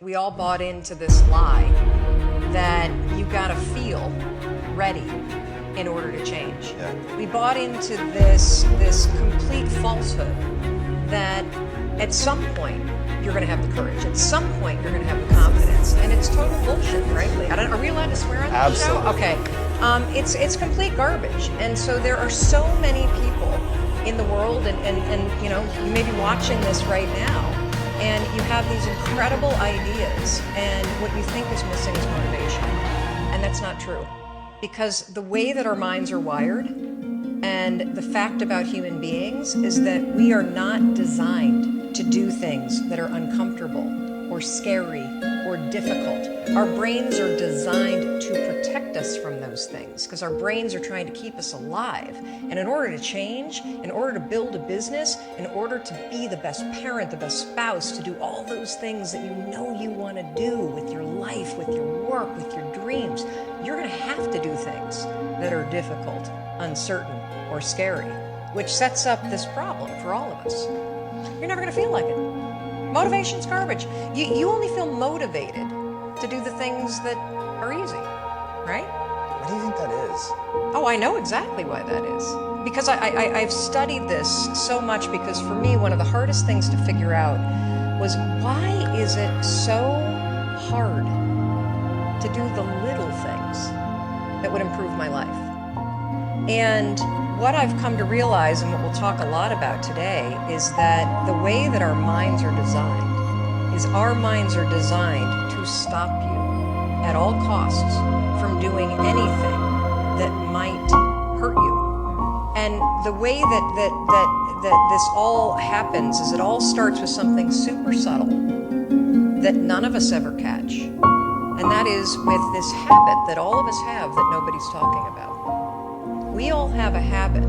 We all bought into this lie that you gotta feel ready in order to change. Yeah. We bought into this complete falsehood that at some point you're gonna have the courage, at some point you're gonna have the confidence, and it's total bullshit, frankly. Are we allowed to swear on this show? Absolutely. Okay. It's complete garbage, and so there are so many people in the world, and you know, you may be watching this right now, and you have these incredible ideas, and what you think is missing is motivation. And that's not true. Because the way that our minds are wired, and the fact about human beings, is that we are not designed to do things that are uncomfortable or scary or difficult. Our brains are designed to protect us from those things because our brains are trying to keep us alive. And in order to change, in order to build a business, in order to be the best parent, the best spouse, to do all those things that you know you want to do with your life, with your work, with your dreams, you're going to have to do things that are difficult, uncertain, or scary, which sets up this problem for all of us. You're never going to feel like it. Motivation's garbage. You only feel motivated to do the things that are easy, right? What do you think that is? Oh, I know exactly why that is. Because I've studied this so much, because for me, one of the hardest things to figure out was, why is it so hard to do the little things that would improve my life? And what I've come to realize, and what we'll talk a lot about today, is that the way that our minds are designed is our minds are designed to stop you at all costs from doing anything that might hurt you. And the way that this all happens is it all starts with something super subtle that none of us ever catch. And that is with this habit that all of us have that nobody's talking about. We all have a habit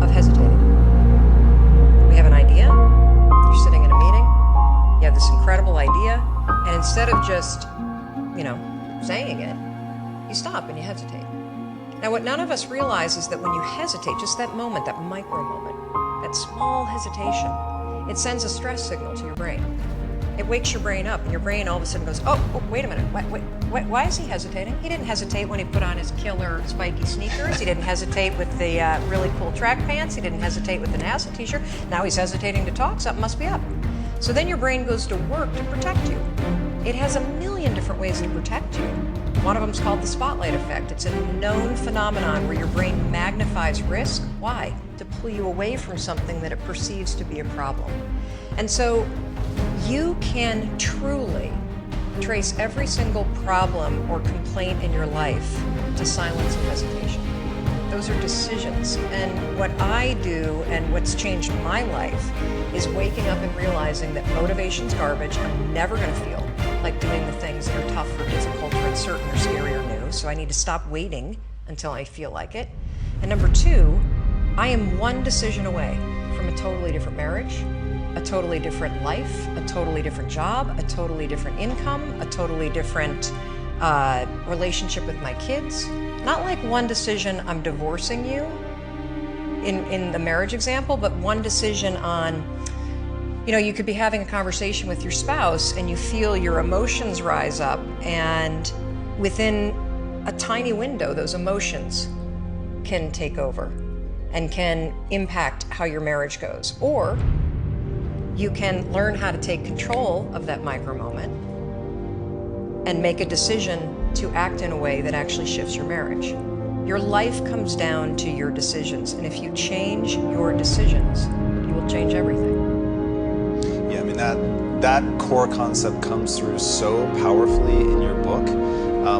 of hesitating. We have an idea, you're sitting in a meeting, you have this incredible idea, and instead of just, saying it, you stop and you hesitate. Now, what none of us realize is that when you hesitate, just that moment, that micro moment, that small hesitation, it sends a stress signal to your brain. It wakes your brain up, and your brain all of a sudden goes, oh wait a minute, why is he hesitating? He didn't hesitate when he put on his killer spiky sneakers. He didn't hesitate with the really cool track pants. He didn't hesitate with the NASA t-shirt. Now he's hesitating to talk. Something must be up. So then your brain goes to work to protect you. It has a million different ways to protect you. One of them is called the spotlight effect. It's a known phenomenon where your brain magnifies risk. Why? To pull you away from something that it perceives to be a problem. And so you can truly trace every single problem or complaint in your life to silence and hesitation. Those are decisions. And what I do, and what's changed my life, is waking up and realizing that motivation's garbage. I'm never going to feel like doing the things that are tough or difficult or uncertain or scary or new. So I need to stop waiting until I feel like it. And number two, I am one decision away from a totally different marriage, a totally different life, a totally different job, a totally different income, a totally different relationship with my kids. Not like one decision, I'm divorcing you in the marriage example, but one decision on, you could be having a conversation with your spouse and you feel your emotions rise up, and within a tiny window, those emotions can take over and can impact how your marriage goes. Or you can learn how to take control of that micro moment and make a decision to act in a way that actually shifts your marriage. Your life comes down to your decisions, and if you change your decisions, you will change everything. Yeah, I mean, that core concept comes through so powerfully in your book,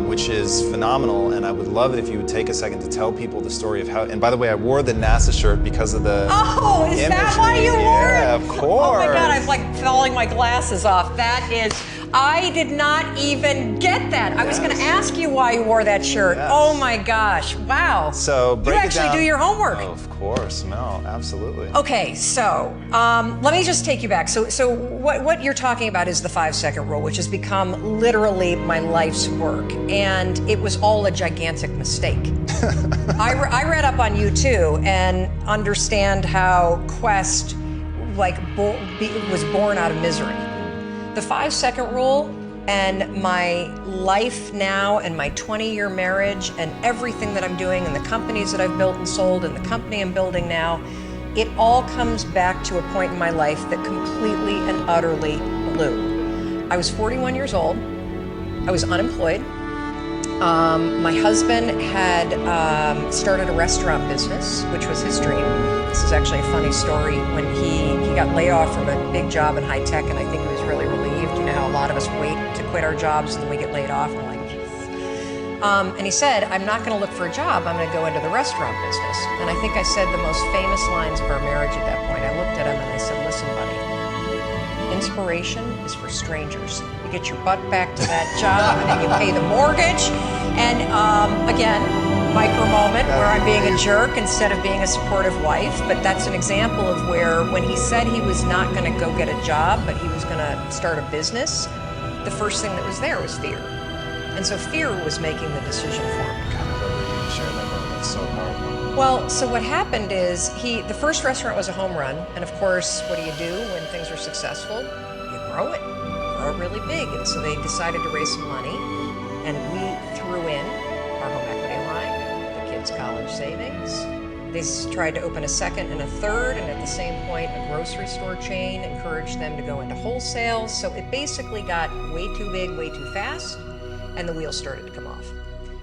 which is phenomenal, and I would love it if you would take a second to tell people the story of how, and by the way, I wore the NASA shirt because of the Oh, is imagery. that why you wore it? Yeah, of course. Oh my God, I'm like falling my glasses off. That is, I did not even get that. I was going to ask you why you wore that shirt. Yes. Oh my gosh, wow. So break You it down. actually do your homework. Oh, of course, Mel, absolutely. Okay, so let me just take you back. So what you're talking about is the 5-second rule, which has become literally my life's work, and it was all a gigantic mistake. I read up on you too, and understand how Quest was born out of misery. The 5-second rule and my life now and my 20-year marriage and everything that I'm doing and the companies that I've built and sold and the company I'm building now, it all comes back to a point in my life that completely and utterly blew. I was 41 years old. I was unemployed. My husband had started a restaurant business, which was his dream. This is actually a funny story. When he got laid off from a big job in high tech, and I think he was really relieved. You know how a lot of us wait to quit our jobs and then we get laid off, and we're like, yes. And he said, I'm not going to look for a job. I'm going to go into the restaurant business. And I think I said the most famous lines of our marriage at that point. I looked at him and I said, listen, buddy, inspiration is for strangers. You get your butt back to that job and you pay the mortgage. And again, micro moment where I'm being a jerk instead of being a supportive wife. But that's an example of where when he said he was not going to go get a job, but he was going to start a business, the first thing that was there was fear. And so fear was making the decision for me. God, I love that you shared that, bro. That's so powerful. Well, so what happened is the first restaurant was a home run. And of course, what do when things are successful? You grow it really big. And so they decided to raise some money. And we threw in our home equity line, the kids' college savings. They tried to open a second and a third, and at the same point, a grocery store chain encouraged them to go into wholesale. So it basically got way too big, way too fast, and the wheels started to come off.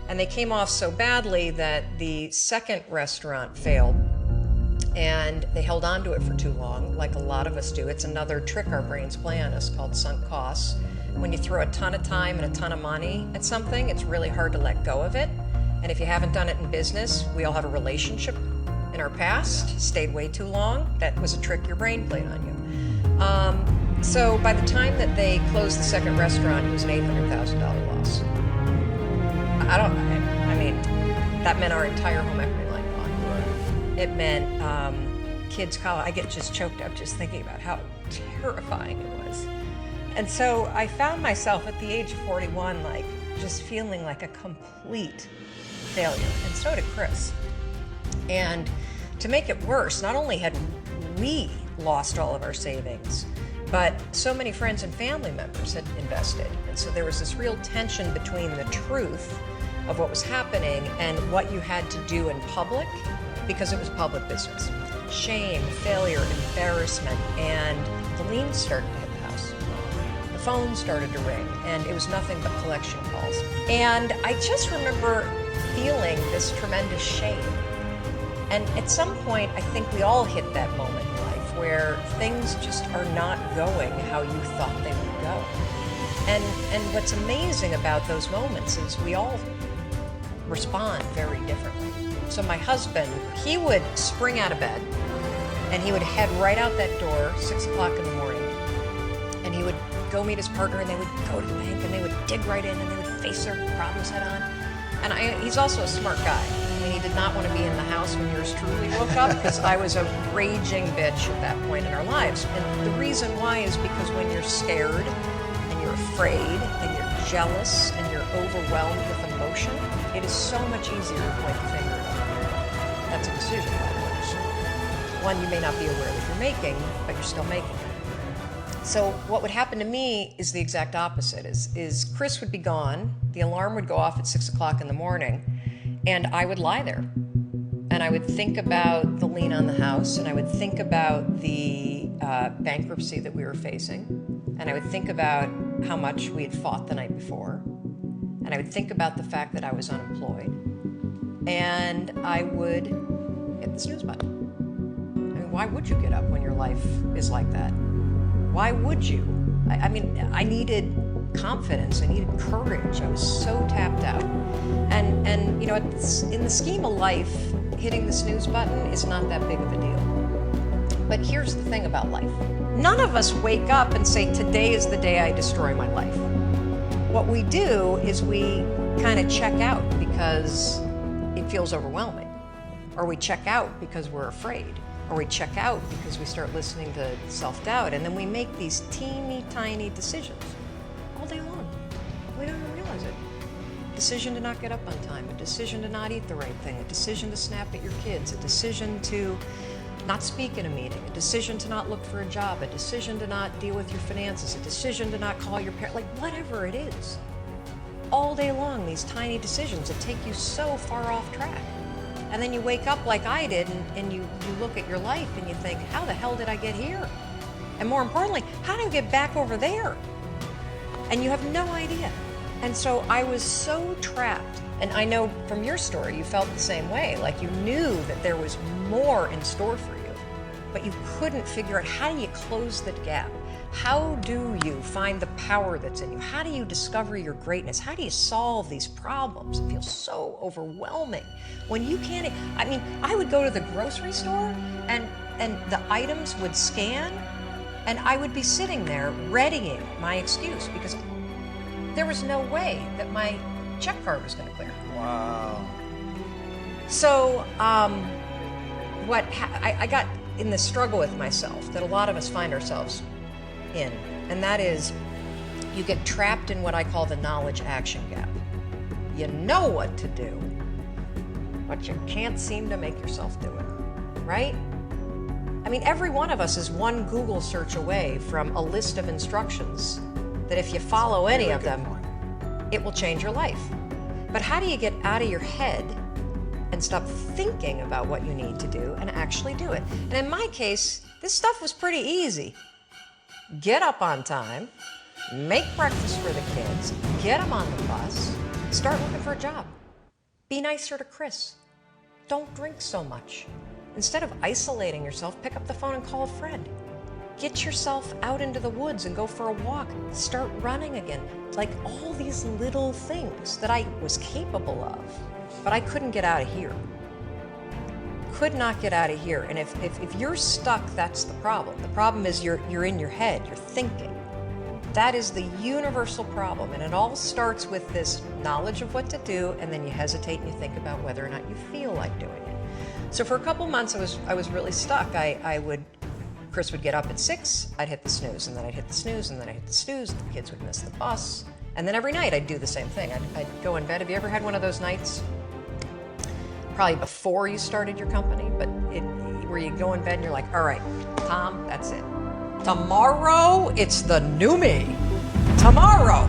And they came off so badly that the second restaurant failed, and they held on to it for too long, like a lot of us do. It's another trick our brains play on us called sunk costs. When you throw a ton of time and a ton of money at something, it's really hard to let go of it. And if you haven't done it in business, we all have a relationship in our past, stayed way too long. That was a trick your brain played on you. So by the time that they closed the second restaurant, it was an $800,000 loss. I mean, that meant our entire home equity line gone. It meant kids' college. I get just choked up just thinking about how terrifying it was. And so I found myself at the age of 41, like just feeling like a complete failure. And so did Chris. And to make it worse, not only had we lost all of our savings, but so many friends and family members had invested. And so there was this real tension between the truth of what was happening and what you had to do in public, because it was public business. Shame, failure, embarrassment, and the liens started to hit the house. The phone started to ring, and it was nothing but collection calls. And I just remember feeling this tremendous shame. And at some point, I think we all hit that moment in life where things just are not going how you thought they would go. And what's amazing about those moments is we all respond very differently. So my husband, he would spring out of bed and he would head right out that door, 6 o'clock in the morning, and he would go meet his partner and they would go to the bank and they would dig right in and they would face their problems head on. And he's also a smart guy. I mean, he did not want to be in the house when yours truly woke up because I was a raging bitch at that point in our lives. And the reason why is because when you're scared and you're afraid and you're jealous and you're overwhelmed with emotion, it is so much easier to point the finger at other people. That's a decision, by the way. One you may not be aware that you're making, but you're still making it. So what would happen to me is the exact opposite. Is Chris would be gone, the alarm would go off at 6 o'clock in the morning, and I would lie there. And I would think about the lien on the house, and I would think about the bankruptcy that we were facing, and I would think about how much we had fought the night before, and I would think about the fact that I was unemployed, and I would hit the snooze button. I mean, why would you get up when your life is like that? Why would you? I mean, I needed confidence. I needed courage. I was so tapped out. And you know, in the scheme of life, hitting the snooze button is not that big of a deal. But here's the thing about life. None of us wake up and say, today is the day I destroy my life. What we do is we kind of check out because it feels overwhelming. Or we check out because we're afraid. Or we check out because we start listening to self-doubt, and then we make these teeny tiny decisions all day long. We don't even realize it. A decision to not get up on time, a decision to not eat the right thing, a decision to snap at your kids, a decision to not speak in a meeting, a decision to not look for a job, a decision to not deal with your finances, a decision to not call your parents, like whatever it is. All day long, these tiny decisions that take you so far off track. And then you wake up like I did and you look at your life and you think, how the hell did I get here? And more importantly, how do I get back over there? And you have no idea. And so I was so trapped. And I know from your story, you felt the same way. Like you knew that there was more in store for you, but you couldn't figure out how do you close that gap? How do you find the power that's in you? How do you discover your greatness? How do you solve these problems? It feels so overwhelming when you can't. I mean, I would go to the grocery store and the items would scan and I would be sitting there readying my excuse because there was no way that my check card was going to clear. Wow. So I got in this struggle with myself that a lot of us find ourselves in, and that is you get trapped in what I call the knowledge action gap. You know what to do, but you can't seem to make yourself do it, right? I mean, every one of us is one Google search away from a list of instructions that if you follow any of them, it will change your life. But how do you get out of your head and stop thinking about what you need to do and actually do it? And in my case, this stuff was pretty easy. Get up on time, make breakfast for the kids, get them on the bus, start looking for a job. Be nicer to Chris. Don't drink so much. Instead of isolating yourself, pick up the phone and call a friend. Get yourself out into the woods and go for a walk. Start running again. Like all these little things that I was capable of, but I couldn't get out of here. Could not get out of here. And if you're stuck, that's the problem. The problem is you're in your head, you're thinking. That is the universal problem. And it all starts with this knowledge of what to do, and then you hesitate and you think about whether or not you feel like doing it. So for a couple months I was really stuck. Chris would get up at 6, I'd hit the snooze, and then I'd hit the snooze, and then I'd hit the snooze, the kids would miss the bus. And then every night I'd do the same thing. I'd go in bed. Have you ever had one of those nights? Probably before you started your company, but where you go in bed and you're like, all right, Tom, that's it. Tomorrow, it's the new me. Tomorrow,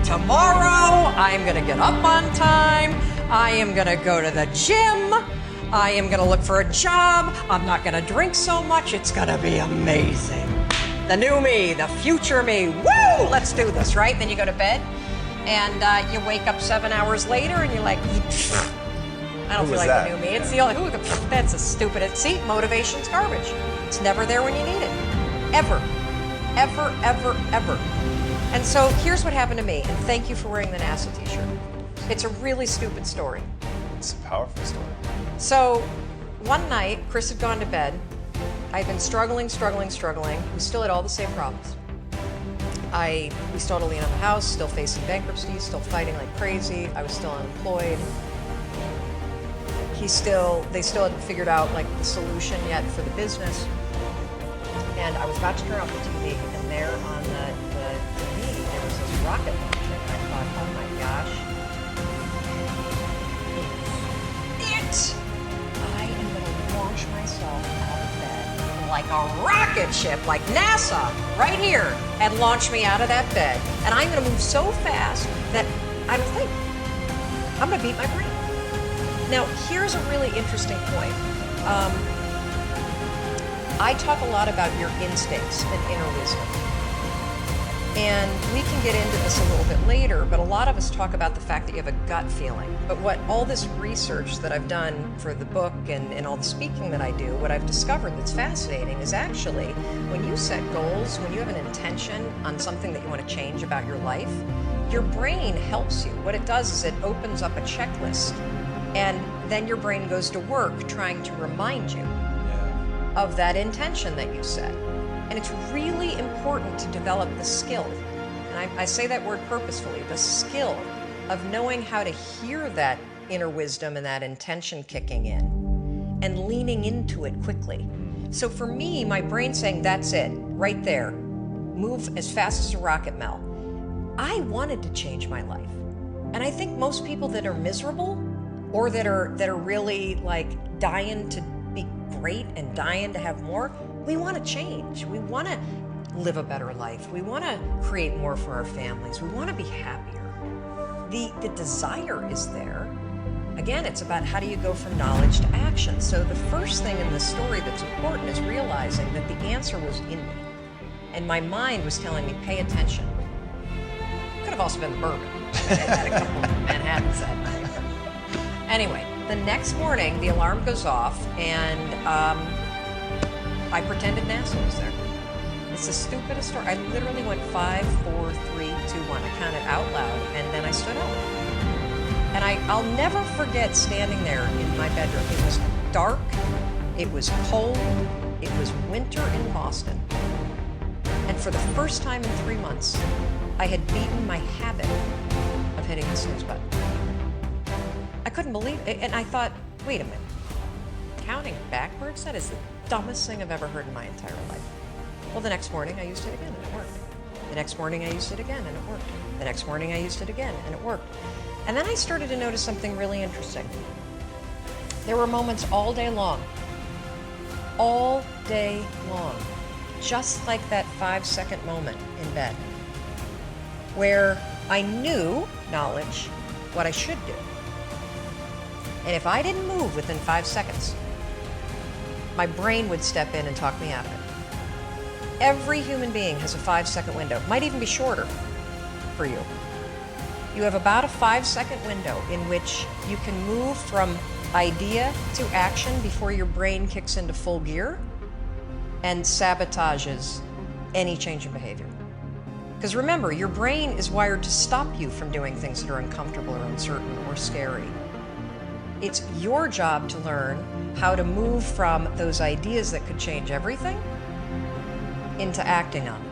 I am gonna get up on time. I am gonna go to the gym. I am gonna look for a job. I'm not gonna drink so much. It's gonna be amazing. The new me, the future me. Woo! Let's do this, right? Then you go to bed and you wake up 7 hours later and you're like, I don't feel like the new me. It's the only, that's a stupid, see, motivation's garbage. It's never there when you need it. Ever. Ever, ever, ever. And so here's what happened to me, and thank you for wearing the NASA t-shirt. It's a really stupid story. It's a powerful story. So one night, Chris had gone to bed. I'd been struggling. We still had all the same problems. We still had a lien on the house, still facing bankruptcy, still fighting like crazy. I was still unemployed. They still hadn't figured out like the solution yet for the business. And I was about to turn off the TV, and there on the TV, there was this rocket launcher. And I thought, oh my gosh, I am going to launch myself out of bed like a rocket ship, like NASA, right here, and launch me out of that bed. And I'm going to move so fast that I don't think. I'm going to beat my brain. Now, here's a really interesting point. I talk a lot about your instincts and inner wisdom. And we can get into this a little bit later, but a lot of us talk about the fact that you have a gut feeling. But what all this research that I've done for the book and all the speaking that I do, what I've discovered that's fascinating is actually when you set goals, when you have an intention on something that you want to change about your life, your brain helps you. What it does is it opens up a checklist, and then your brain goes to work trying to remind you of that intention that you set. And it's really important to develop the skill, and I say that word purposefully, the skill of knowing how to hear that inner wisdom and that intention kicking in and leaning into it quickly. So for me, my brain saying, that's it, right there, move as fast as a rocket, Mel. I wanted to change my life. And I think most people that are miserable or that are really like dying to be great and dying to have more. We want to change. We want to live a better life. We want to create more for our families. We want to be happier. The desire is there. Again, it's about how do you go from knowledge to action. So the first thing in this story that's important is realizing that the answer was in me. And my mind was telling me, pay attention. Could have also been bourbon. I had a couple of Manhattans that night. Anyway, the next morning, the alarm goes off, and I pretended NASA was there. It's the stupidest story. I literally went 5, 4, 3, 2, 1. I counted out loud, and then I stood up. And I'll never forget standing there in my bedroom. It was dark, it was cold, it was winter in Boston. And for the first time in 3 months, I had beaten my habit of hitting the snooze button. I couldn't believe it, and I thought, wait a minute. Counting backwards? That is the dumbest thing I've ever heard in my entire life. Well, the next morning I used it again, and it worked. The next morning I used it again, and it worked. The next morning I used it again, and it worked. And then I started to notice something really interesting. There were moments all day long, just like that 5-second moment in bed, where I knew, knowledge, what I should do. And if I didn't move within 5 seconds, my brain would step in and talk me out of it. Every human being has a 5-second window, might even be shorter for you. You have about a 5-second window in which you can move from idea to action before your brain kicks into full gear and sabotages any change in behavior. Because remember, your brain is wired to stop you from doing things that are uncomfortable or uncertain or scary. It's your job to learn how to move from those ideas that could change everything into acting on it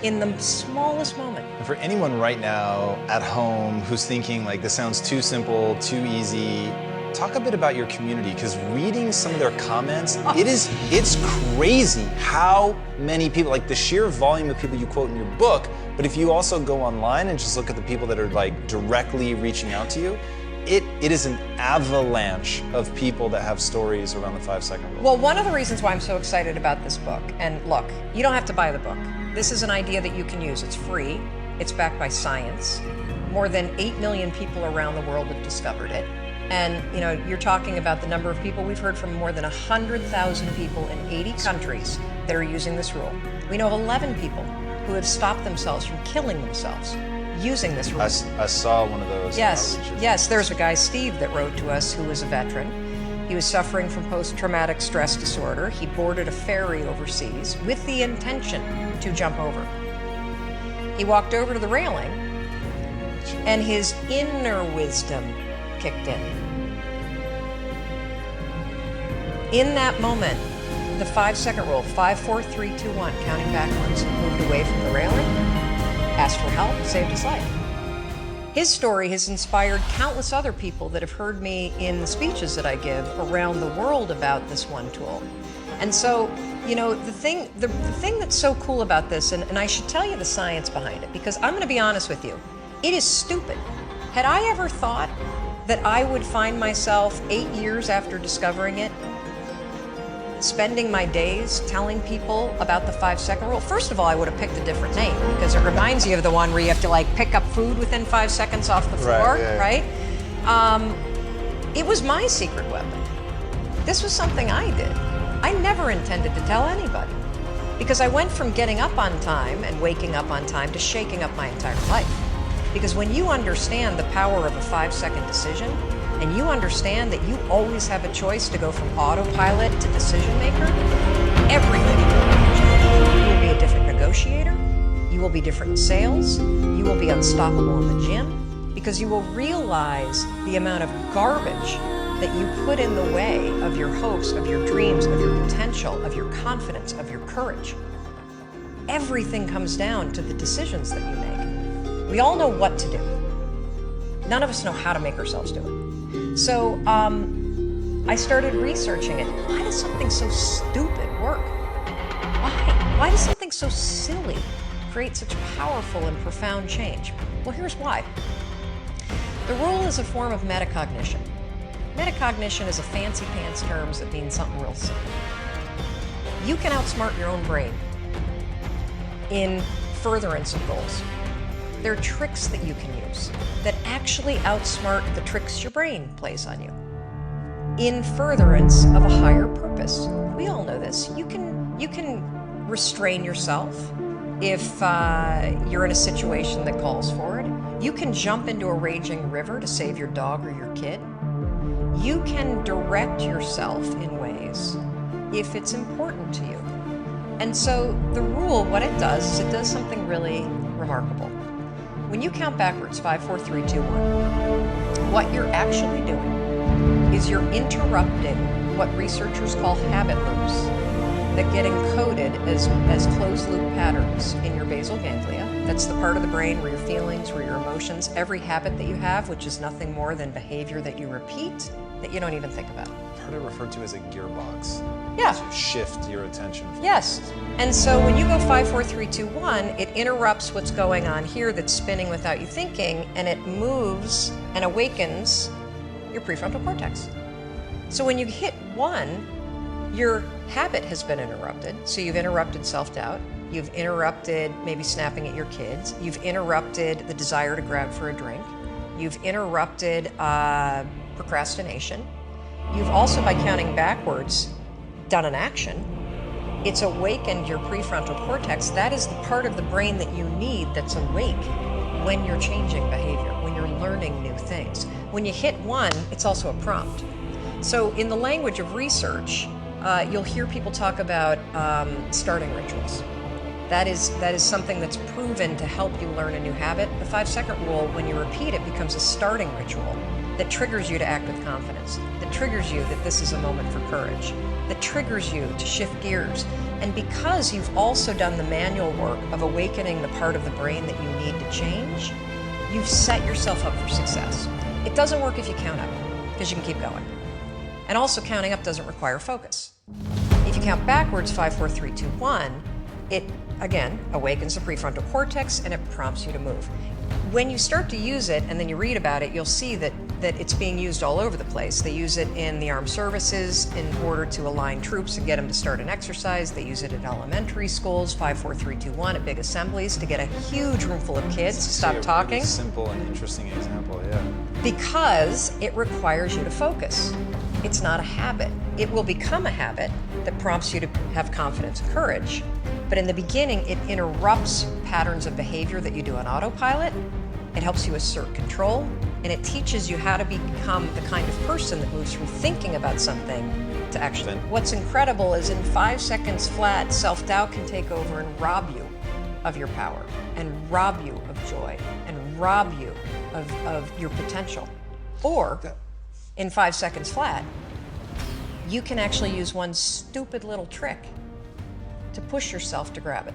in the smallest moment. And for anyone right now at home who's thinking like this sounds too simple, too easy, talk a bit about your community, because reading some of their comments, it's crazy how many people, like the sheer volume of people you quote in your book, but if you also go online and just look at the people that are like directly reaching out to you, it is an avalanche of people that have stories around the 5-second rule. Well, one of the reasons why I'm so excited about this book, and look, you don't have to buy the book. This is an idea that you can use. It's free. It's backed by science. More than 8 million people around the world have discovered it. And you know, you're talking about the number of people. We've heard from more than 100,000 people in 80 countries that are using this rule. We know of 11 people who have stopped themselves from killing themselves using this rule. I saw one of those. Yes, there's a guy, Steve, that wrote to us who was a veteran. He was suffering from post-traumatic stress disorder. He boarded a ferry overseas with the intention to jump over. He walked over to the railing, and his inner wisdom kicked in. In that moment, the 5-second rule, 5, 4, 3, 2, 1, counting backwards, moved away from the railing, asked for help, saved his life. His story has inspired countless other people that have heard me in the speeches that I give around the world about this one tool. And so, you know, the thing that's so cool about this, and I should tell you the science behind it, because I'm going to be honest with you, it is stupid. Had I ever thought that I would find myself 8 years after discovering it, spending my days telling people about the 5-second rule? First of all, I would have picked a different name, because it reminds you of the one where you have to like pick up food within 5 seconds off the floor, right? It was my secret weapon. This was something I did. I never intended to tell anybody, because I went from getting up on time and waking up on time to shaking up my entire life. Because when you understand the power of a 5-second decision, and you understand that you always have a choice to go from autopilot to decision maker, everything in your life changes. You will be a different negotiator, you will be different in sales, you will be unstoppable in the gym, because you will realize the amount of garbage that you put in the way of your hopes, of your dreams, of your potential, of your confidence, of your courage. Everything comes down to the decisions that you make. We all know what to do. None of us know how to make ourselves do it. So I started researching it. Why does something so stupid work? Why? Why does something so silly create such powerful and profound change? Well, here's why. The rule is a form of metacognition. Metacognition is a fancy pants term that means something real simple. You can outsmart your own brain in furtherance of goals. There are tricks that you can use that actually outsmart the tricks your brain plays on you in furtherance of a higher purpose. We all know this. You can restrain yourself if you're in a situation that calls for it. You can jump into a raging river to save your dog or your kid. You can direct yourself in ways if it's important to you. And so the rule, what it does is it does something really remarkable. When you count backwards, 5, 4, 3, 2, 1, what you're actually doing is you're interrupting what researchers call habit loops that get encoded as closed loop patterns in your basal ganglia. That's the part of the brain where your feelings, where your emotions, every habit that you have, which is nothing more than behavior that you repeat that you don't even think about. I've heard it referred to as a gearbox. Yeah. To shift your attention. Yes. And so when you go 5, 4, 3, 2, 1, it interrupts what's going on here that's spinning without you thinking, and it moves and awakens your prefrontal cortex. So when you hit 1, your habit has been interrupted. So you've interrupted self-doubt. You've interrupted maybe snapping at your kids. You've interrupted the desire to grab for a drink. You've interrupted procrastination. You've also, by counting backwards, done an action. It's awakened your prefrontal cortex. That is the part of the brain that you need that's awake when you're changing behavior, when you're learning new things. When you hit 1, it's also a prompt. So in the language of research, you'll hear people talk about starting rituals. That is something that's proven to help you learn a new habit. The 5-second rule, when you repeat it, becomes a starting ritual that triggers you to act with confidence, that triggers you that this is a moment for courage, that triggers you to shift gears. And because you've also done the manual work of awakening the part of the brain that you need to change, you've set yourself up for success. It doesn't work if you count up, because you can keep going. And also, counting up doesn't require focus. If you count backwards, 5, 4, 3, 2, 1, it, again, awakens the prefrontal cortex and it prompts you to move. When you start to use it and then you read about it, you'll see that it's being used all over the place. They use it in the armed services in order to align troops and get them to start an exercise. They use it in elementary schools, 5, 4, 3, 2, 1, at big assemblies to get a huge room full of kids to stop talking. Really simple and interesting example, yeah. Because it requires you to focus. It's not a habit. It will become a habit that prompts you to have confidence and courage. But in the beginning, it interrupts patterns of behavior that you do on autopilot. It helps you assert control, and it teaches you how to become the kind of person that moves from thinking about something to action. What's incredible is in 5 seconds flat, self-doubt can take over and rob you of your power, and rob you of joy, and rob you of your potential. Or, in 5 seconds flat, you can actually use one stupid little trick to push yourself to grab it.